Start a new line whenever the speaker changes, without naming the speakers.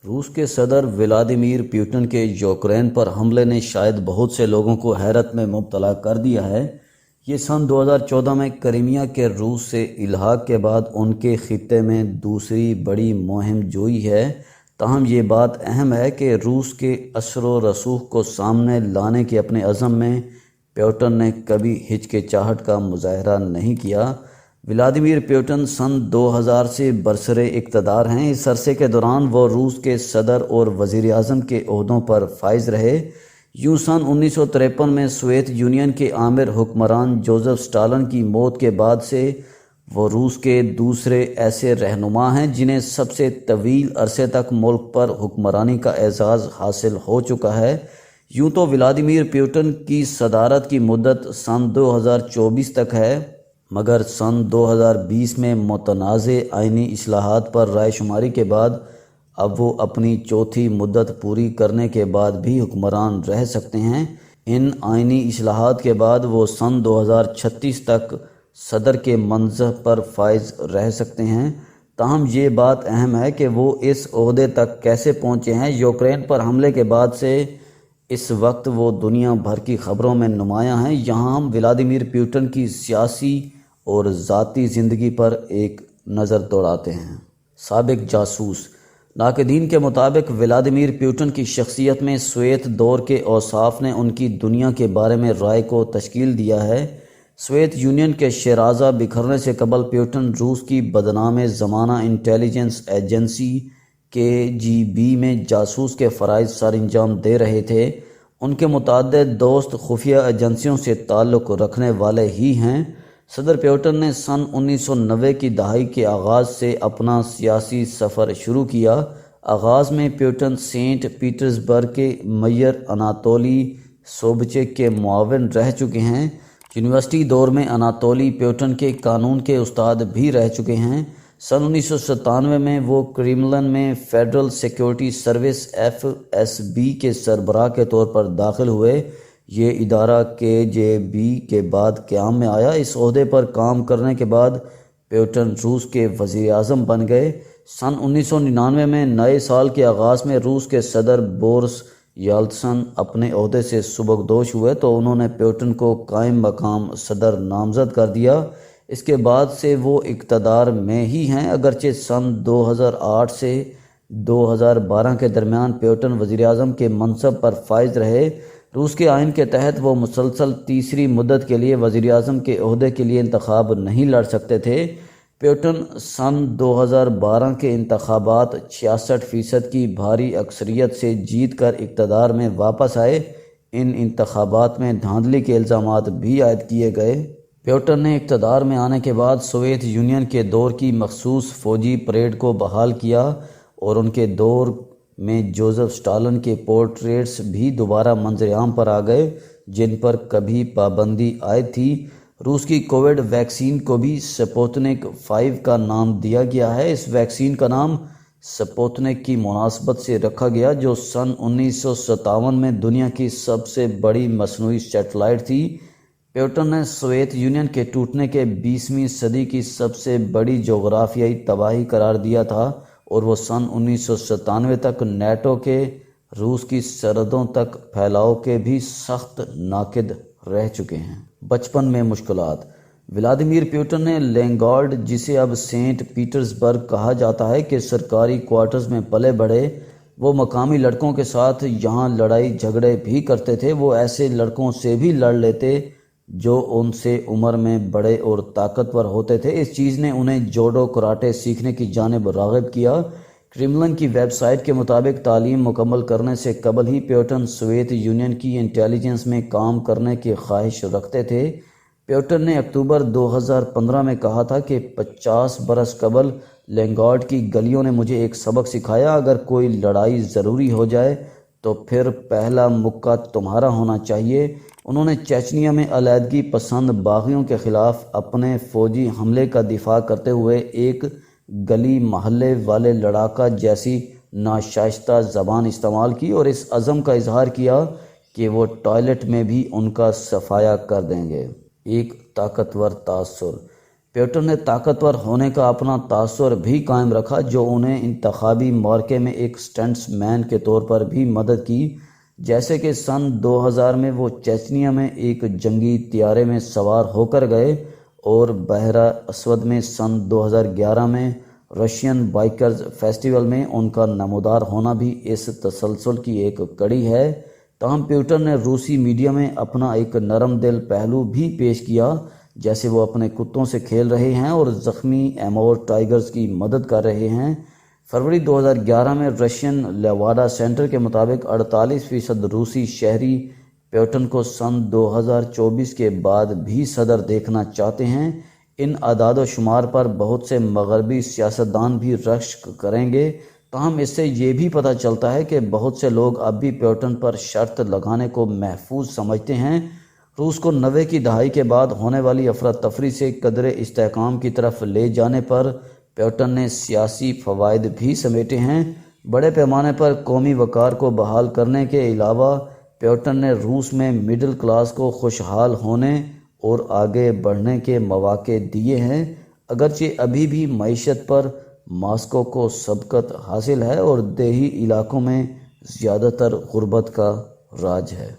روس کے صدر ولادیمیر پیوٹن کے یوکرین پر حملے نے شاید بہت سے لوگوں کو حیرت میں مبتلا کر دیا ہے۔ یہ سن 2014 میں کرائمیا کے روس سے الحاق کے بعد ان کے خطے میں دوسری بڑی مہم جوئی ہے۔ تاہم یہ بات اہم ہے کہ روس کے اثر و رسوخ کو سامنے لانے کے اپنے عزم میں پیوٹن نے کبھی ہچکچاہٹ کا مظاہرہ نہیں کیا۔ ولادیمیر پیوٹن سن 2000 سے برسر اقتدار ہیں۔ اس عرصے کے دوران وہ روس کے صدر اور وزیر اعظم کے عہدوں پر فائز رہے۔ یوں سن 1953 میں سوویت یونین کے آمر حکمران جوزف اسٹالن کی موت کے بعد سے وہ روس کے دوسرے ایسے رہنما ہیں جنہیں سب سے طویل عرصے تک ملک پر حکمرانی کا اعزاز حاصل ہو چکا ہے۔ یوں تو ولادیمیر پیوٹن کی صدارت کی مدت سن 2024 تک ہے، مگر سن 2020 میں متنازع آئینی اصلاحات پر رائے شماری کے بعد اب وہ اپنی چوتھی مدت پوری کرنے کے بعد بھی حکمران رہ سکتے ہیں۔ ان آئینی اصلاحات کے بعد وہ سن 2036 تک صدر کے منصب پر فائز رہ سکتے ہیں۔ تاہم یہ بات اہم ہے کہ وہ اس عہدے تک کیسے پہنچے ہیں۔ یوکرین پر حملے کے بعد سے اس وقت وہ دنیا بھر کی خبروں میں نمایاں ہیں۔ یہاں ہم ولادیمیر پیوٹن کی سیاسی اور ذاتی زندگی پر ایک نظر دوڑاتے ہیں۔ سابق جاسوس۔ ناقدین کے مطابق ولادیمیر پیوٹن کی شخصیت میں سوویت دور کے اوصاف نے ان کی دنیا کے بارے میں رائے کو تشکیل دیا ہے۔ سوویت یونین کے شیرازہ بکھرنے سے قبل پیوٹن روس کی بدنام زمانہ انٹیلیجنس ایجنسی KGB میں جاسوس کے فرائض سر انجام دے رہے تھے۔ ان کے متعدد دوست خفیہ ایجنسیوں سے تعلق رکھنے والے ہی ہیں۔ صدر پیوٹن نے سن 1990 کی دہائی کے آغاز سے اپنا سیاسی سفر شروع کیا۔ آغاز میں پیوٹن سینٹ پیٹرزبرگ کے میئر اناتولی سوبچیک کے معاون رہ چکے ہیں۔ یونیورسٹی دور میں اناتولی پیوٹن کے قانون کے استاد بھی رہ چکے ہیں۔ سن 1997 میں وہ کریملن میں فیڈرل سیکیورٹی سروس FSB کے سربراہ کے طور پر داخل ہوئے۔ یہ ادارہ KGB کے بعد قیام میں آیا۔ اس عہدے پر کام کرنے کے بعد پیوٹن روس کے وزیر اعظم بن گئے۔ سن 1999 میں نئے سال کے آغاز میں روس کے صدر بورس یلتسن اپنے عہدے سے سبکدوش ہوئے تو انہوں نے پیوٹن کو قائم مقام صدر نامزد کر دیا۔ اس کے بعد سے وہ اقتدار میں ہی ہیں، اگرچہ سن 2008 سے 2012 کے درمیان پیوٹن وزیر اعظم کے منصب پر فائز رہے۔ روس کے آئین کے تحت وہ مسلسل تیسری مدت کے لیے وزیر اعظم کے عہدے کے لیے انتخاب نہیں لڑ سکتے تھے۔ پیوٹن سن 2012 کے انتخابات 66% کی بھاری اکثریت سے جیت کر اقتدار میں واپس آئے۔ ان انتخابات میں دھاندلی کے الزامات بھی عائد کیے گئے۔ پیوٹن نے اقتدار میں آنے کے بعد سوویت یونین کے دور کی مخصوص فوجی پریڈ کو بحال کیا اور ان کے دور میں جوزف اسٹالن کے پورٹریٹس بھی دوبارہ منظر عام پر آ گئے جن پر کبھی پابندی عائد تھی۔ روس کی کووڈ ویکسین کو بھی سپوتنک 5 کا نام دیا گیا ہے۔ اس ویکسین کا نام سپوتنک کی مناسبت سے رکھا گیا جو سن 1957 میں دنیا کی سب سے بڑی مصنوعی سیٹلائٹ تھی۔ پیوٹن نے سوویت یونین کے ٹوٹنے کے 20ویں صدی کی سب سے بڑی جغرافیائی تباہی قرار دیا تھا اور وہ سن 1997 تک نیٹو کے روس کی سرحدوں تک پھیلاؤ کے بھی سخت ناقد رہ چکے ہیں۔ بچپن میں مشکلات۔ ولادیمیر پیوٹن نے لیننگراڈ، جسے اب سینٹ پیٹرزبرگ کہا جاتا ہے، کے سرکاری کوارٹرز میں پلے بڑھے۔ وہ مقامی لڑکوں کے ساتھ یہاں لڑائی جھگڑے بھی کرتے تھے۔ وہ ایسے لڑکوں سے بھی لڑ لیتے جو ان سے عمر میں بڑے اور طاقتور ہوتے تھے۔ اس چیز نے انہیں جوڈو کراٹے سیکھنے کی جانب راغب کیا۔ کریملن کی ویب سائٹ کے مطابق تعلیم مکمل کرنے سے قبل ہی پیوٹن سوویت یونین کی انٹیلیجنس میں کام کرنے کی خواہش رکھتے تھے۔ پیوٹن نے اکتوبر 2015 میں کہا تھا کہ 50 برس قبل لیننگراڈ کی گلیوں نے مجھے ایک سبق سکھایا، اگر کوئی لڑائی ضروری ہو جائے تو پھر پہلا مکہ تمہارا ہونا چاہیے۔ انہوں نے چیچنیا میں علیحدگی پسند باغیوں کے خلاف اپنے فوجی حملے کا دفاع کرتے ہوئے ایک گلی محلے والے لڑاکا جیسی ناشائستہ زبان استعمال کی اور اس عزم کا اظہار کیا کہ وہ ٹوائلٹ میں بھی ان کا صفایا کر دیں گے۔ ایک طاقتور تاثر۔ پیوٹن نے طاقتور ہونے کا اپنا تاثر بھی قائم رکھا، جو انہیں انتخابی معرکے میں ایک سٹنٹس مین کے طور پر بھی مدد کی، جیسے کہ سن 2000 میں وہ چیچنیا میں ایک جنگی طیارے میں سوار ہو کر گئے، اور بحیرہ اسود میں سن 2011 میں رشین بائکرز فیسٹیول میں ان کا نمودار ہونا بھی اس تسلسل کی ایک کڑی ہے۔ تاہم پیوٹن نے روسی میڈیا میں اپنا ایک نرم دل پہلو بھی پیش کیا، جیسے وہ اپنے کتوں سے کھیل رہے ہیں اور زخمی ایمور ٹائیگرز کی مدد کر رہے ہیں۔ فروری 2011 میں رشین لیواڈا سینٹر کے مطابق 48% روسی شہری پیوٹن کو سن 2024 کے بعد بھی صدر دیکھنا چاہتے ہیں۔ ان اعداد و شمار پر بہت سے مغربی سیاستدان بھی رشک کریں گے، تاہم اس سے یہ بھی پتہ چلتا ہے کہ بہت سے لوگ اب بھی پیوٹن پر شرط لگانے کو محفوظ سمجھتے ہیں۔ روس کو 90 کی دہائی کے بعد ہونے والی افراتفری سے قدر استحکام کی طرف لے جانے پر پیوٹن نے سیاسی فوائد بھی سمیٹے ہیں۔ بڑے پیمانے پر قومی وقار کو بحال کرنے کے علاوہ پیوٹن نے روس میں مڈل کلاس کو خوشحال ہونے اور آگے بڑھنے کے مواقع دیے ہیں، اگرچہ ابھی بھی معیشت پر ماسکو کو سبقت حاصل ہے اور دیہی علاقوں میں زیادہ تر غربت کا راج ہے۔